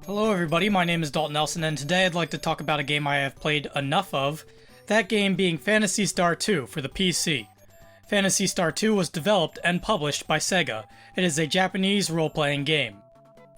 Hello everybody, my name is Daulton Nelson, and today I'd like to talk about a game I have played enough of, that game being Phantasy Star II for the PC. Phantasy Star II was developed and published by Sega. It is a Japanese role-playing game.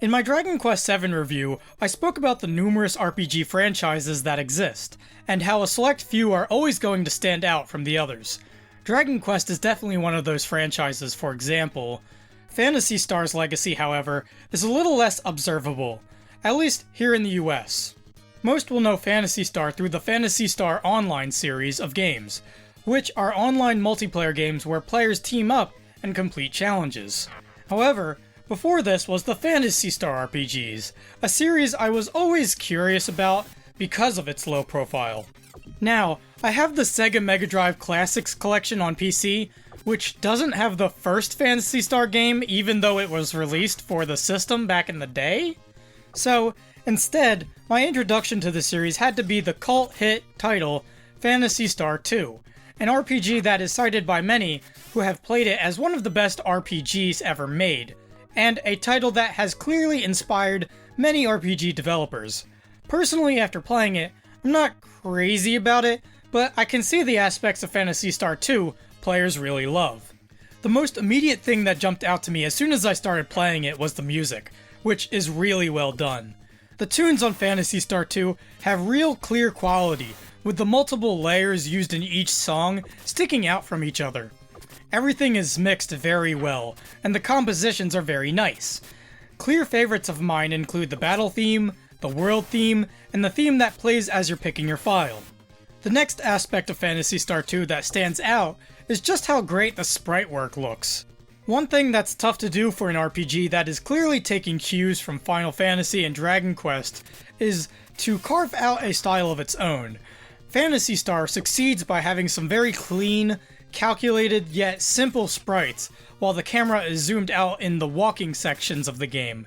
In my Dragon Quest VII review, I spoke about the numerous RPG franchises that exist, and how a select few are always going to stand out from the others. Dragon Quest is definitely one of those franchises, for example. Phantasy Star's legacy, however, is a little less observable, at least here in the US. Most will know Phantasy Star through the Phantasy Star Online series of games, which are online multiplayer games where players team up and complete challenges. However, before this was the Phantasy Star RPGs, a series I was always curious about because of its low profile. Now, I have the Sega Mega Drive Classics collection on PC, which doesn't have the first Phantasy Star game even though it was released for the system back in the day. So, instead, my introduction to the series had to be the cult hit title Phantasy Star II, an RPG that is cited by many who have played it as one of the best RPGs ever made, and a title that has clearly inspired many RPG developers. Personally, after playing it, I'm not crazy about it, but I can see the aspects of Phantasy Star II players really love. The most immediate thing that jumped out to me as soon as I started playing it was the music, which is really well done. The tunes on Phantasy Star II have real clear quality, with the multiple layers used in each song sticking out from each other. Everything is mixed very well, and the compositions are very nice. Clear favorites of mine include the battle theme, the world theme, and the theme that plays as you're picking your file. The next aspect of Phantasy Star II that stands out is just how great the sprite work looks. One thing that's tough to do for an RPG that is clearly taking cues from Final Fantasy and Dragon Quest is to carve out a style of its own. Phantasy Star succeeds by having some very clean, calculated yet simple sprites, while the camera is zoomed out in the walking sections of the game.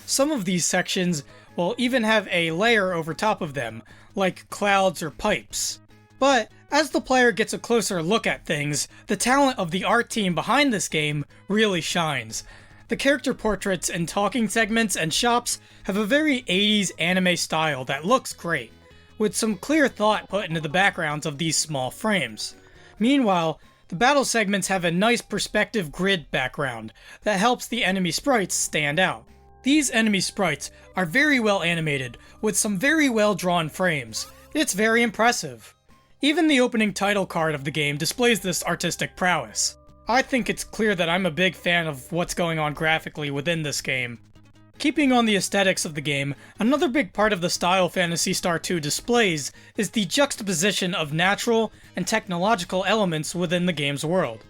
Some of these sections will even have a layer over top of them, like clouds or pipes. But as the player gets a closer look at things, the talent of the art team behind this game really shines. The character portraits and talking segments and shops have a very 80s anime style that looks great, with some clear thought put into the backgrounds of these small frames. Meanwhile, the battle segments have a nice perspective grid background that helps the enemy sprites stand out. These enemy sprites are very well animated, with some very well drawn frames. It's very impressive. Even the opening title card of the game displays this artistic prowess. I think it's clear that I'm a big fan of what's going on graphically within this game. Keeping on the aesthetics of the game, another big part of the style Phantasy Star II displays is the juxtaposition of natural and technological elements within the game's world.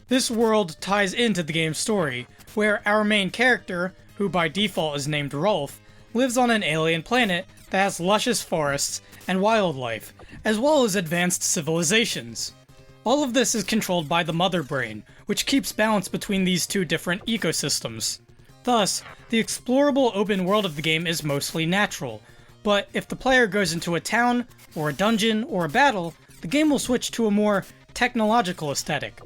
This world ties into the game's story, where our main character, who by default is named Rolf, lives on an alien planet that has luscious forests and wildlife, as well as advanced civilizations. All of this is controlled by the Mother Brain, which keeps balance between these two different ecosystems. Thus, the explorable open world of the game is mostly natural, but if the player goes into a town, or a dungeon, or a battle, the game will switch to a more technological aesthetic.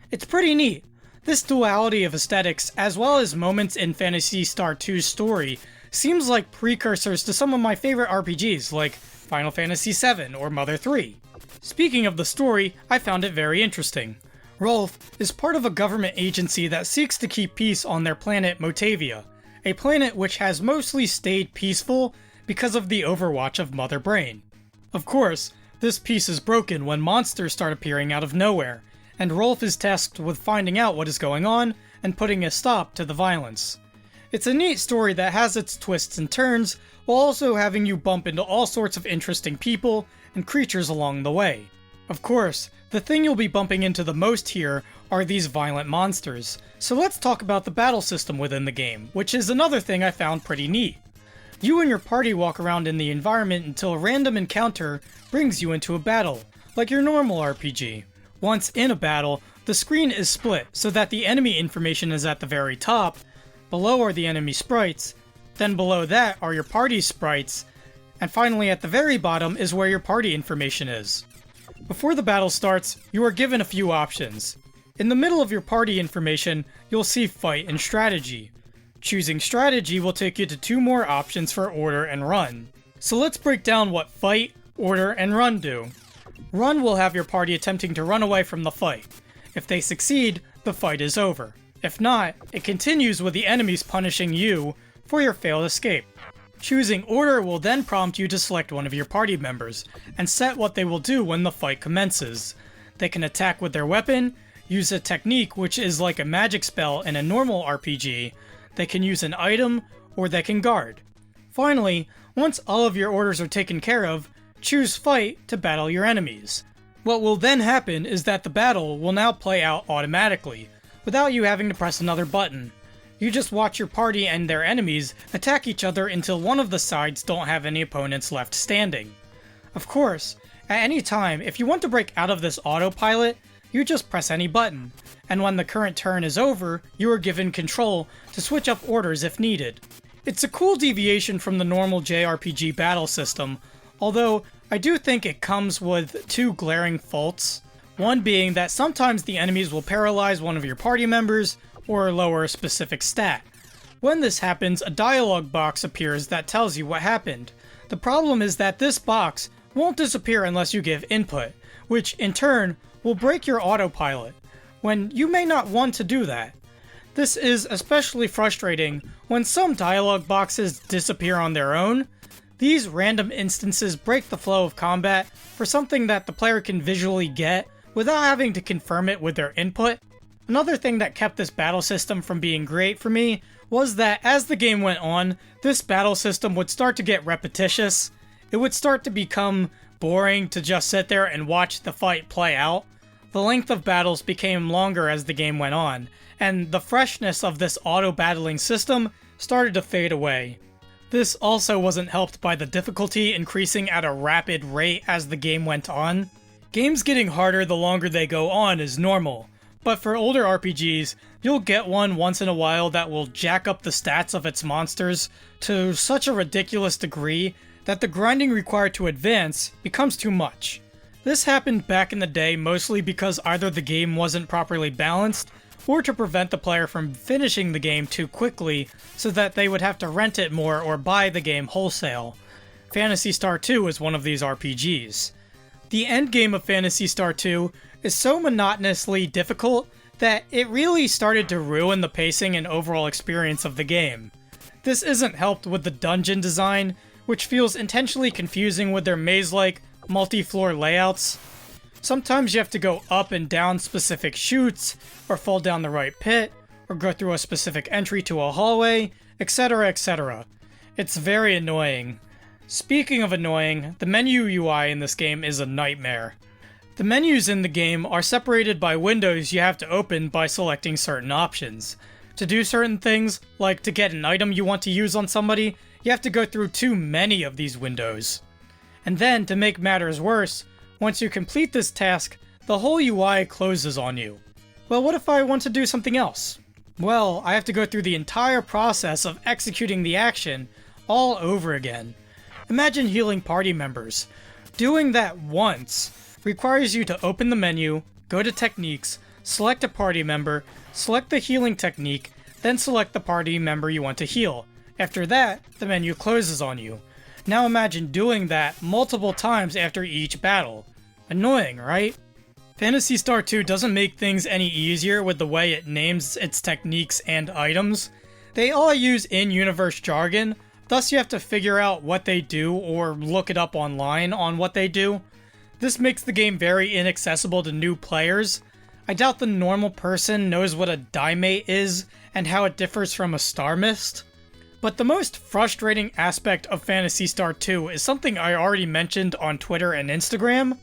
It's pretty neat. This duality of aesthetics, as well as moments in Phantasy Star II's story, seems like precursors to some of my favorite RPGs, like Final Fantasy VII or Mother 3. Speaking of the story, I found it very interesting. Rolf is part of a government agency that seeks to keep peace on their planet Motavia, a planet which has mostly stayed peaceful because of the overwatch of Mother Brain. Of course, this peace is broken when monsters start appearing out of nowhere, and Rolf is tasked with finding out what is going on and putting a stop to the violence. It's a neat story that has its twists and turns, while also having you bump into all sorts of interesting people and creatures along the way. Of course, the thing you'll be bumping into the most here are these violent monsters, so let's talk about the battle system within the game, which is another thing I found pretty neat. You and your party walk around in the environment until a random encounter brings you into a battle, like your normal RPG. Once in a battle, the screen is split so that the enemy information is at the very top, below are the enemy sprites, then below that are your party sprites, and finally at the very bottom is where your party information is. Before the battle starts, you are given a few options. In the middle of your party information, you'll see Fight and Strategy. Choosing strategy will take you to 2 more options for order and run. So let's break down what fight, order, and run do. Run will have your party attempting to run away from the fight. If they succeed, the fight is over. If not, it continues with the enemies punishing you for your failed escape. Choosing order will then prompt you to select one of your party members, and set what they will do when the fight commences. They can attack with their weapon, use a technique which is like a magic spell in a normal RPG, they can use an item, or they can guard. Finally, once all of your orders are taken care of, choose fight to battle your enemies. What will then happen is that the battle will now play out automatically, without you having to press another button. You just watch your party and their enemies attack each other until one of the sides don't have any opponents left standing. Of course, at any time, if you want to break out of this autopilot, you just press any button, and when the current turn is over, you are given control to switch up orders if needed. It's a cool deviation from the normal JRPG battle system, although I do think it comes with 2 glaring faults. One being that sometimes the enemies will paralyze one of your party members, or lower a specific stat. When this happens, a dialogue box appears that tells you what happened. The problem is that this box won't disappear unless you give input, which in turn will break your autopilot, when you may not want to do that. This is especially frustrating when some dialogue boxes disappear on their own. These random instances break the flow of combat for something that the player can visually get without having to confirm it with their input. Another thing that kept this battle system from being great for me was that as the game went on, this battle system would start to get repetitious. It would start to become boring to just sit there and watch the fight play out. The length of battles became longer as the game went on, and the freshness of this auto-battling system started to fade away. This also wasn't helped by the difficulty increasing at a rapid rate as the game went on. Games getting harder the longer they go on is normal, but for older RPGs, you'll get one once in a while that will jack up the stats of its monsters to such a ridiculous degree that the grinding required to advance becomes too much. This happened back in the day mostly because either the game wasn't properly balanced, or to prevent the player from finishing the game too quickly so that they would have to rent it more or buy the game wholesale. Phantasy Star II is one of these RPGs. The endgame of Phantasy Star II is so monotonously difficult that it really started to ruin the pacing and overall experience of the game. This isn't helped with the dungeon design, which feels intentionally confusing with their maze-like, multi-floor layouts. Sometimes you have to go up and down specific chutes, or fall down the right pit, or go through a specific entry to a hallway, etc, etc. It's very annoying. Speaking of annoying, the menu UI in this game is a nightmare. The menus in the game are separated by windows you have to open by selecting certain options. To do certain things, like to get an item you want to use on somebody, you have to go through too many of these windows. And then, to make matters worse, once you complete this task, the whole UI closes on you. Well, what if I want to do something else? Well, I have to go through the entire process of executing the action all over again. Imagine healing party members. Doing that once requires you to open the menu, go to Techniques, select a party member, select the healing technique, then select the party member you want to heal. After that, the menu closes on you. Now imagine doing that multiple times after each battle. Annoying, right? Phantasy Star II doesn't make things any easier with the way it names its techniques and items. They all use in-universe jargon, thus you have to figure out what they do or look it up online on what they do. This makes the game very inaccessible to new players. I doubt the normal person knows what a Daimate is and how it differs from a Star Mist. But the most frustrating aspect of Phantasy Star II is something I already mentioned on Twitter and Instagram.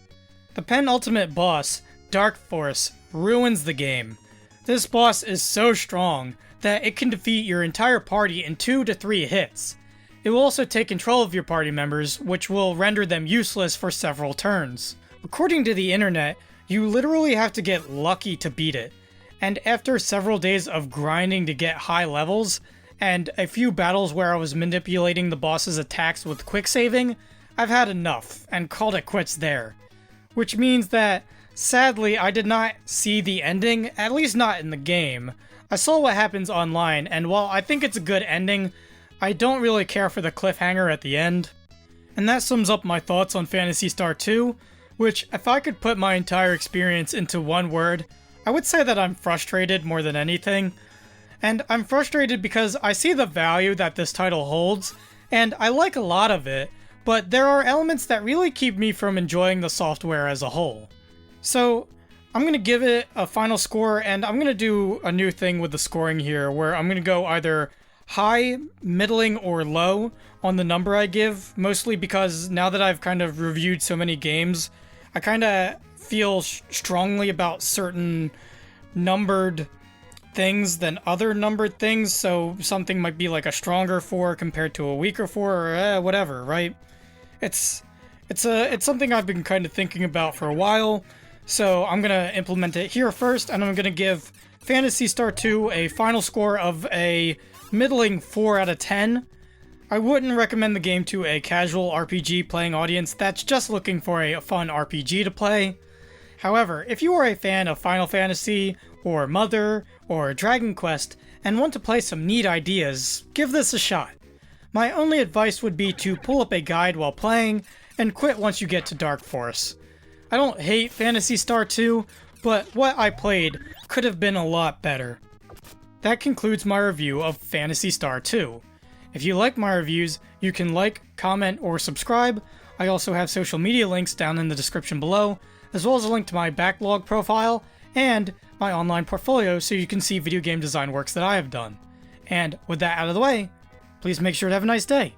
The penultimate boss, Dark Force, ruins the game. This boss is so strong that it can defeat your entire party in 2 to 3 hits. It will also take control of your party members, which will render them useless for several turns. According to the internet, you literally have to get lucky to beat it, and after several days of grinding to get high levels, and a few battles where I was manipulating the boss's attacks with quick saving, I've had enough, and called it quits there. Which means that Sadly, I did not see the ending, at least not in the game. I saw what happens online, and while I think it's a good ending, I don't really care for the cliffhanger at the end. And that sums up my thoughts on Phantasy Star II, which, if I could put my entire experience into one word, I would say that I'm frustrated more than anything. And I'm frustrated because I see the value that this title holds, and I like a lot of it, but there are elements that really keep me from enjoying the software as a whole. So, I'm going to give it a final score, and I'm going to do a new thing with the scoring here, where I'm going to go either high, middling, or low on the number I give, mostly because now that I've kind of reviewed so many games, I kind of feel strongly about certain numbered things than other numbered things, so something might be like a stronger 4 compared to a weaker 4, or whatever, right? It's something I've been kind of thinking about for a while, so I'm gonna implement it here first, and I'm gonna give Phantasy Star II a final score of a middling 4 out of 10. I wouldn't recommend the game to a casual RPG playing audience that's just looking for a fun RPG to play. However, if you are a fan of Final Fantasy, or Mother, or Dragon Quest, and want to play some neat ideas, give this a shot. My only advice would be to pull up a guide while playing, and quit once you get to Dark Force. I don't hate Phantasy Star II, but what I played could have been a lot better. That concludes my review of Phantasy Star II. If you like my reviews, you can like, comment, or subscribe. I also have social media links down in the description below, as well as a link to my Backloggd profile, and my online portfolio so you can see video game design works that I have done. And with that out of the way, please make sure to have a nice day.